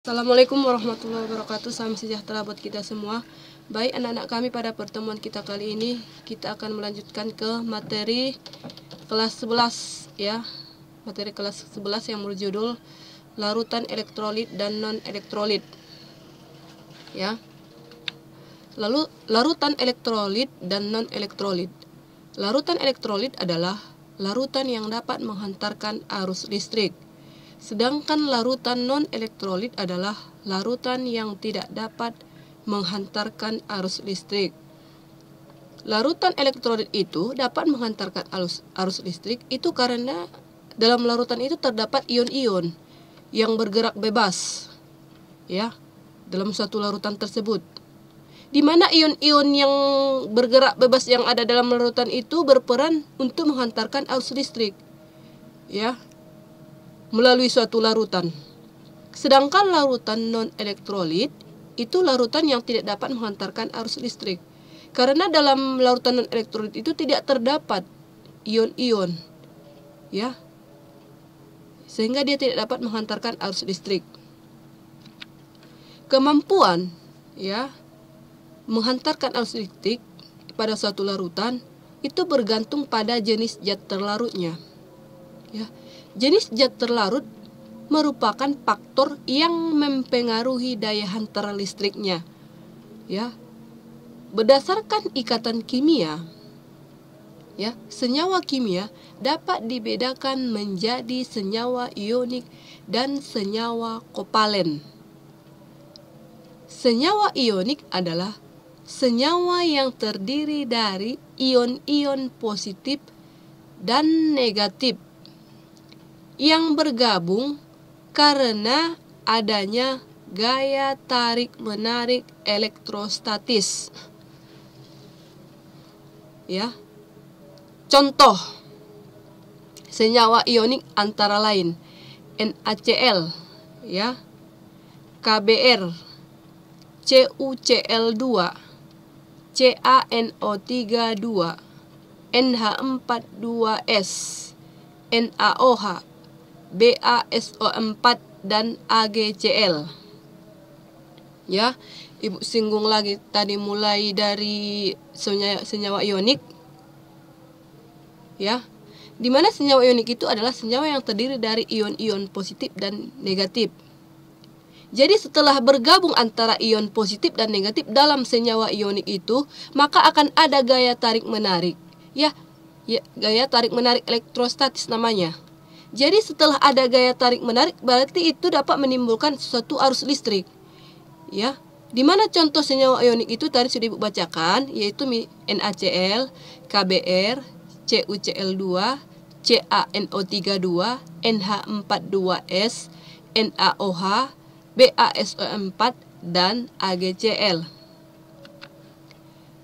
Assalamualaikum warahmatullahi wabarakatuh. Salam sejahtera buat kita semua. Baik anak-anak kami, pada pertemuan kita kali ini kita akan melanjutkan ke materi kelas 11 ya. Materi kelas 11 yang berjudul larutan elektrolit dan non elektrolit. Ya. Lalu larutan elektrolit dan non elektrolit. Larutan elektrolit adalah larutan yang dapat menghantarkan arus listrik. Sedangkan larutan non-elektrolit adalah larutan yang tidak dapat menghantarkan arus listrik. Larutan elektrolit itu dapat menghantarkan arus listrik itu karena dalam larutan itu terdapat ion-ion yang bergerak bebas, ya, dalam suatu larutan tersebut. Di mana ion-ion yang bergerak bebas yang ada dalam larutan itu berperan untuk menghantarkan arus listrik, ya, melalui suatu larutan. Sedangkan larutan non-elektrolit itu larutan yang tidak dapat menghantarkan arus listrik. Karena dalam larutan non-elektrolit itu tidak terdapat ion-ion, ya, sehingga dia tidak dapat menghantarkan arus listrik. Kemampuan, ya, menghantarkan arus listrik pada suatu larutan itu bergantung pada jenis zat terlarutnya, ya. Jenis zat terlarut merupakan faktor yang mempengaruhi daya hantar listriknya, ya. Berdasarkan ikatan kimia, ya, senyawa kimia dapat dibedakan menjadi senyawa ionik dan senyawa kovalen. Senyawa ionik adalah senyawa yang terdiri dari ion-ion positif dan negatif yang bergabung karena adanya gaya tarik-menarik elektrostatis. Ya. Contoh senyawa ionik antara lain NaCl, ya, KBr, CuCl2, CaNO3 2, NH42S, NaOH, BaSO4 dan AgCl. Ya, Ibu singgung lagi tadi mulai dari senyawa ionik, ya. Di mana senyawa ionik itu adalah senyawa yang terdiri dari ion-ion positif dan negatif. Jadi setelah bergabung antara ion positif dan negatif dalam senyawa ionik itu, maka akan ada gaya tarik-menarik, ya, gaya tarik-menarik elektrostatis namanya. Jadi setelah ada gaya tarik-menarik berarti itu dapat menimbulkan suatu arus listrik, ya. Di mana contoh senyawa ionik itu tadi sudah Ibu bacakan, yaitu NaCl, KBr, CuCl2, CaNO3 2, NH42S, NaOH, BaSO4 dan AgCl.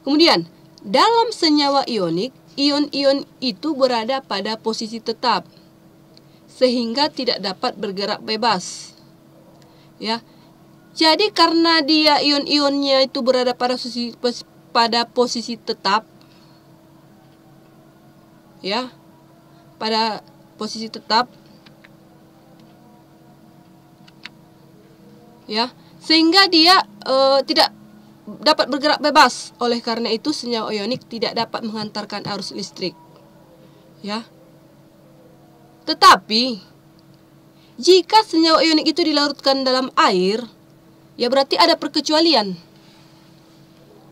Kemudian, dalam senyawa ionik, ion-ion itu berada pada posisi tetap sehingga tidak dapat bergerak bebas, ya. Jadi karena dia ion-ionnya itu berada pada posisi tetap, ya, pada posisi tetap, ya, sehingga dia tidak dapat bergerak bebas. Oleh karena itu senyawa ionik tidak dapat menghantarkan arus listrik, ya. Tetapi jika senyawa ionik itu dilarutkan dalam air, ya berarti ada perkecualian,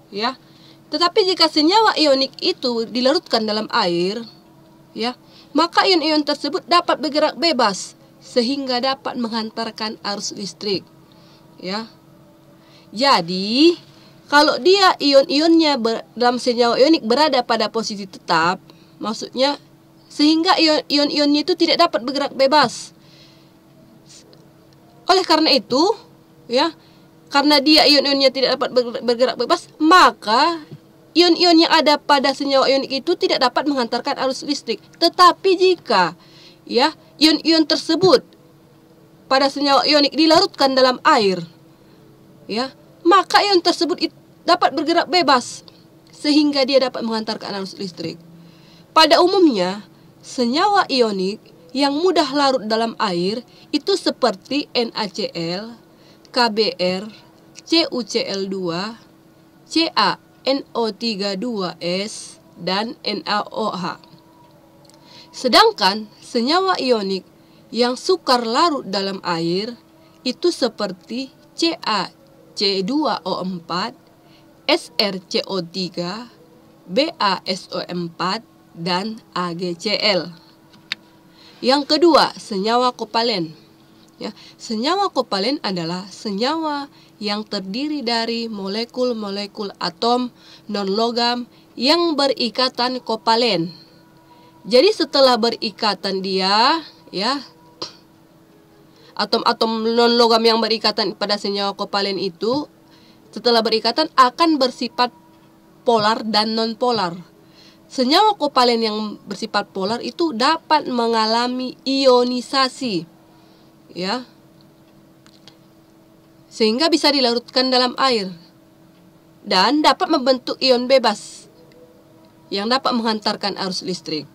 ya. Tetapi jika senyawa ionik itu dilarutkan dalam air, ya, maka ion-ion tersebut dapat bergerak bebas sehingga dapat menghantarkan arus listrik, ya. Jadi kalau dia ion-ionnya dalam senyawa ionik berada pada posisi tetap, maksudnya sehingga ion-ionnya itu tidak dapat bergerak bebas. Oleh karena itu, ya, karena dia ion-ionnya tidak dapat bergerak bebas, maka ion-ion yang ada pada senyawa ionik itu tidak dapat menghantarkan arus listrik. Tetapi jika, ya, ion-ion tersebut pada senyawa ionik dilarutkan dalam air, ya, maka ion tersebut dapat bergerak bebas sehingga dia dapat menghantarkan arus listrik. Pada umumnya, senyawa ionik yang mudah larut dalam air itu seperti NaCl, KBr, CuCl2, CaNO32S, dan NaOH. Sedangkan senyawa ionik yang sukar larut dalam air itu seperti CaC2O4, SrCO3, BaSO4, dan AgCl. Yang kedua, senyawa kovalen. Ya, senyawa kovalen adalah senyawa yang terdiri dari molekul-molekul atom non-logam yang berikatan kovalen. Jadi setelah berikatan dia, ya, atom-atom non-logam yang berikatan pada senyawa kovalen itu setelah berikatan akan bersifat polar dan non-polar. Senyawa kovalen yang bersifat polar itu dapat mengalami ionisasi, ya, sehingga bisa dilarutkan dalam air dan dapat membentuk ion bebas yang dapat menghantarkan arus listrik.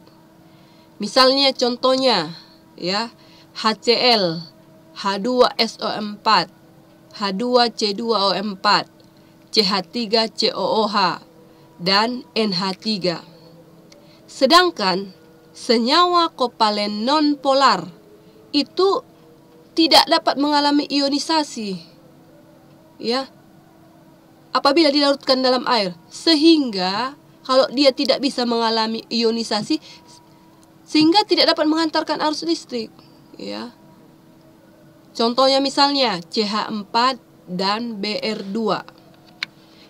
Misalnya contohnya, ya, HCl, H2SO4, H2C2O4, CH3COOH, dan NH3. Sedangkan senyawa kovalen non-polar itu tidak dapat mengalami ionisasi, ya, apabila dilarutkan dalam air, sehingga kalau dia tidak bisa mengalami ionisasi, sehingga tidak dapat menghantarkan arus listrik, ya. Contohnya misalnya CH4 dan Br2.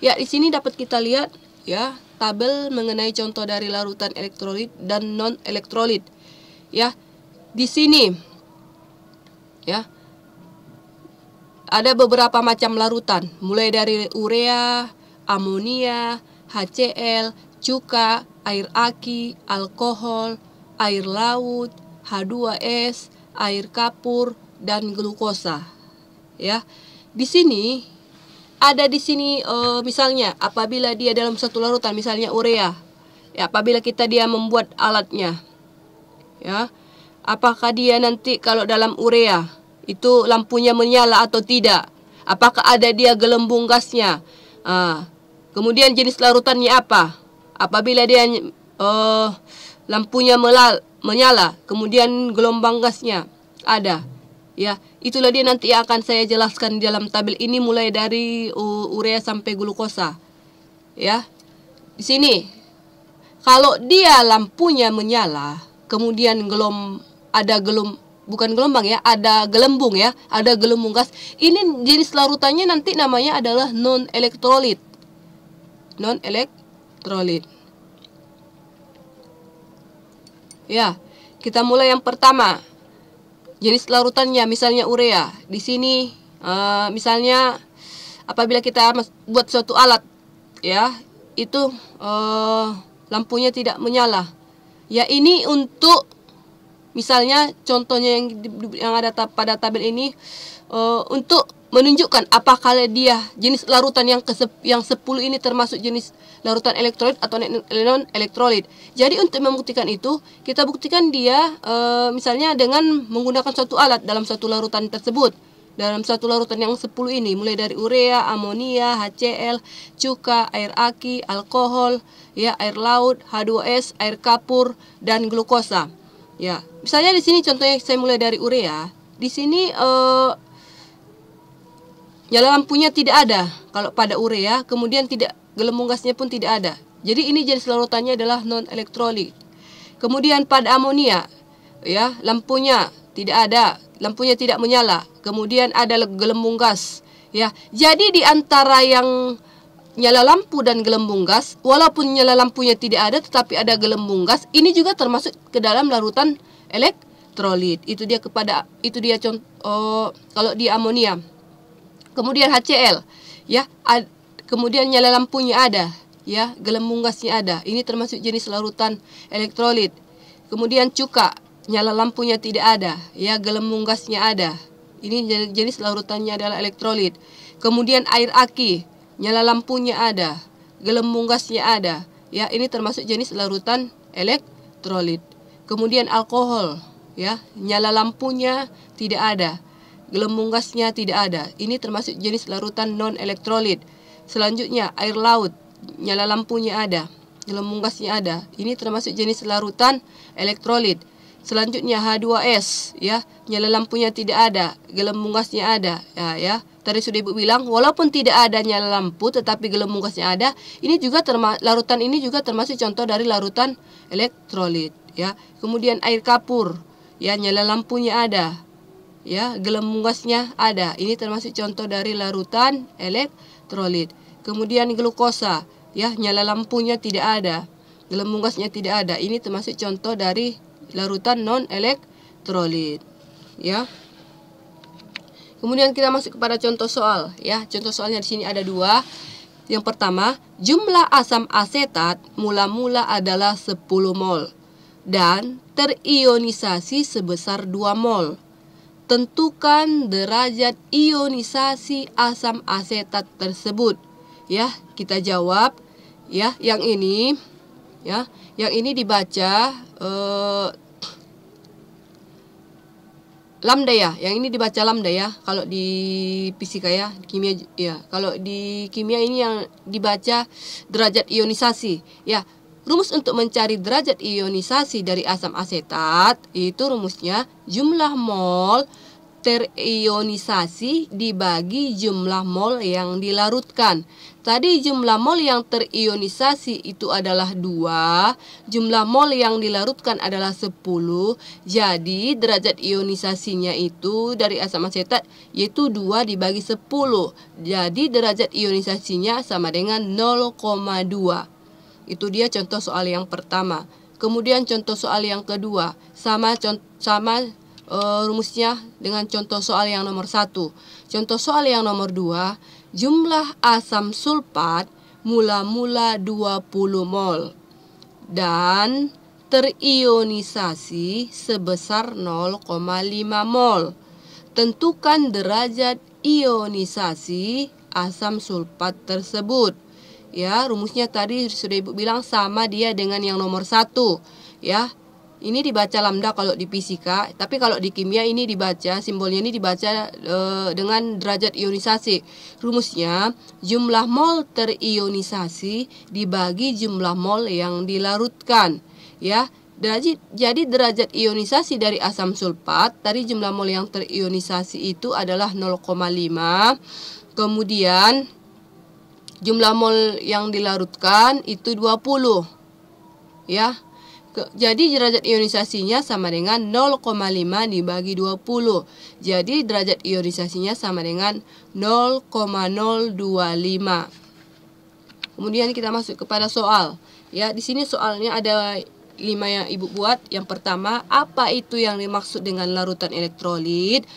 Ya, di sini dapat kita lihat, ya, tabel mengenai contoh dari larutan elektrolit dan non elektrolit. Ya, di sini, ya, ada beberapa macam larutan, mulai dari urea, amonia, HCl, cuka, air aki, alkohol, air laut, H2S, air kapur, dan glukosa. Ya, di sini ada misalnya apabila dia dalam satu larutan, misalnya urea, ya, apabila dia membuat alatnya, ya, apakah dia nanti kalau dalam urea itu lampunya menyala atau tidak? Apakah ada dia gelembung gasnya? Kemudian jenis larutannya apa? Apabila dia lampunya menyala, kemudian gelombang gasnya ada, ya, itulah dia nanti akan saya jelaskan di dalam tabel ini mulai dari urea sampai glukosa. Ya, di sini kalau dia lampunya menyala, kemudian ada gelembung, ya, ada gelembung gas. Ini jenis larutannya nanti namanya adalah non elektrolit. Ya, kita mulai yang pertama. Jenis larutannya misalnya urea. Di sini misalnya apabila kita buat suatu alat, ya, itu lampunya tidak menyala. Ya, ini untuk misalnya contohnya yang ada pada tabel ini untuk menunjukkan apakah dia jenis larutan yang 10 ini termasuk jenis larutan elektrolit atau non elektrolit. Jadi untuk membuktikan itu, kita buktikan dia misalnya dengan menggunakan suatu alat dalam satu larutan tersebut. Dalam satu larutan yang 10 ini, mulai dari urea, amonia, HCl, cuka, air aki, alkohol, ya, air laut, H2S, air kapur, dan glukosa. Ya, misalnya di sini contohnya saya mulai dari urea. Di sini nyala lampunya tidak ada kalau pada urea, kemudian tidak, gelembung gasnya pun tidak ada. Jadi ini jenis larutannya adalah non elektrolit. Kemudian pada amonia, ya, lampunya tidak ada, lampunya tidak menyala, kemudian ada gelembung gas, ya. Jadi di antara yang nyala lampu dan gelembung gas, walaupun nyala lampunya tidak ada tetapi ada gelembung gas, ini juga termasuk ke dalam larutan elektrolit. Itu dia contoh kalau di amonia. Kemudian HCl, ya, kemudian nyala lampunya ada, ya, gelembung gasnya ada. Ini termasuk jenis larutan elektrolit. Kemudian cuka, nyala lampunya tidak ada, ya, gelembung gasnya ada. Ini jenis larutannya adalah elektrolit. Kemudian air aki, nyala lampunya ada, gelembung gasnya ada, ya, ini termasuk jenis larutan elektrolit. Kemudian alkohol, ya, nyala lampunya tidak ada, gelembung gasnya tidak ada. Ini termasuk jenis larutan non-elektrolit. Selanjutnya, air laut, nyala lampunya ada, gelembung gasnya ada. Ini termasuk jenis larutan elektrolit. Selanjutnya H2S, ya, nyala lampunya tidak ada, gelembung gasnya ada. Ya. Tadi sudah Ibu bilang, walaupun tidak ada nyala lampu tetapi gelembung gasnya ada, ini juga larutan ini juga termasuk contoh dari larutan elektrolit, ya. Kemudian air kapur, ya, nyala lampunya ada, ya, gelembung gasnya ada. Ini termasuk contoh dari larutan elektrolit. Kemudian glukosa, ya, nyala lampunya tidak ada, gelembung gasnya tidak ada. Ini termasuk contoh dari larutan non elektrolit, ya. Kemudian kita masuk kepada contoh soal, ya. Contoh soalnya di sini ada 2. Yang pertama, jumlah asam asetat mula-mula adalah 10 mol dan terionisasi sebesar 2 mol. Tentukan derajat ionisasi asam asetat tersebut. Ya, kita jawab, ya. Yang ini, ya, yang ini dibaca lambda, ya. Yang ini dibaca lambda, ya. Kalau di fisika, ya, kimia, ya. Kalau di kimia ini yang dibaca derajat ionisasi, ya. Rumus untuk mencari derajat ionisasi dari asam asetat itu rumusnya jumlah mol terionisasi dibagi jumlah mol yang dilarutkan. Tadi jumlah mol yang terionisasi itu adalah 2, jumlah mol yang dilarutkan adalah 10. Jadi derajat ionisasinya itu dari asam asetat yaitu 2 dibagi 10. Jadi derajat ionisasinya sama dengan 0,2. Itu dia contoh soal yang pertama. Kemudian contoh soal yang kedua, sama rumusnya dengan contoh soal yang nomor 1. Contoh soal yang nomor 2, jumlah asam sulfat mula-mula 20 mol dan terionisasi sebesar 0,5 mol. Tentukan derajat ionisasi asam sulfat tersebut. Ya, rumusnya tadi sudah Ibu bilang sama dia dengan yang nomor 1, ya. Ini dibaca lambda kalau di fisika, tapi kalau di kimia ini dibaca, simbolnya ini dibaca dengan derajat ionisasi. Rumusnya, jumlah mol terionisasi dibagi jumlah mol yang dilarutkan. Ya, jadi derajat ionisasi dari asam sulfat, tadi jumlah mol yang terionisasi itu adalah 0,5. Kemudian, jumlah mol yang dilarutkan itu 20. Ya. Jadi derajat ionisasinya sama dengan 0,5 dibagi 20. Jadi derajat ionisasinya sama dengan 0,025. Kemudian kita masuk kepada soal. Ya, di sini soalnya ada 5 yang Ibu buat. Yang pertama, apa itu yang dimaksud dengan larutan elektrolit?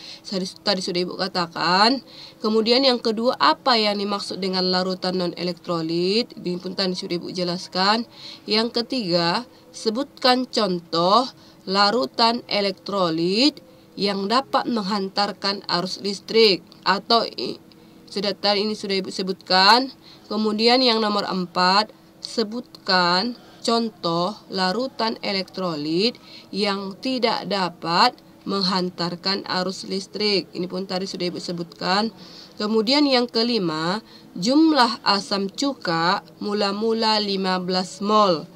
Tadi sudah Ibu katakan. Kemudian yang kedua, apa yang dimaksud dengan larutan non elektrolit? Ini pun tadi sudah Ibu jelaskan. Yang ketiga, sebutkan contoh larutan elektrolit yang dapat menghantarkan arus listrik atau tadi ini sudah Ibu sebutkan. Kemudian yang nomor 4, sebutkan contoh larutan elektrolit yang tidak dapat menghantarkan arus listrik. Ini pun tadi sudah Ibu sebutkan. Kemudian yang kelima, jumlah asam cuka mula-mula 15 mol.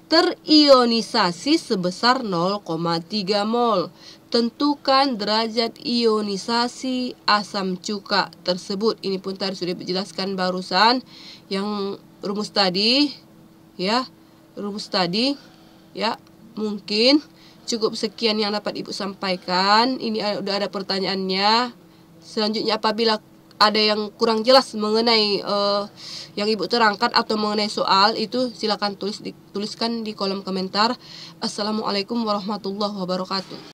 Terionisasi sebesar 0,3 mol. Tentukan derajat ionisasi asam cuka tersebut. Ini pun tadi sudah dijelaskan barusan. Yang rumus tadi, ya. Rumus tadi, ya. Mungkin cukup sekian yang dapat Ibu sampaikan. Ini udah ada pertanyaannya. Selanjutnya apabila ada yang kurang jelas mengenai yang Ibu terangkan atau mengenai soal itu, silakan tuliskan di kolom komentar. Assalamualaikum warahmatullahi wabarakatuh.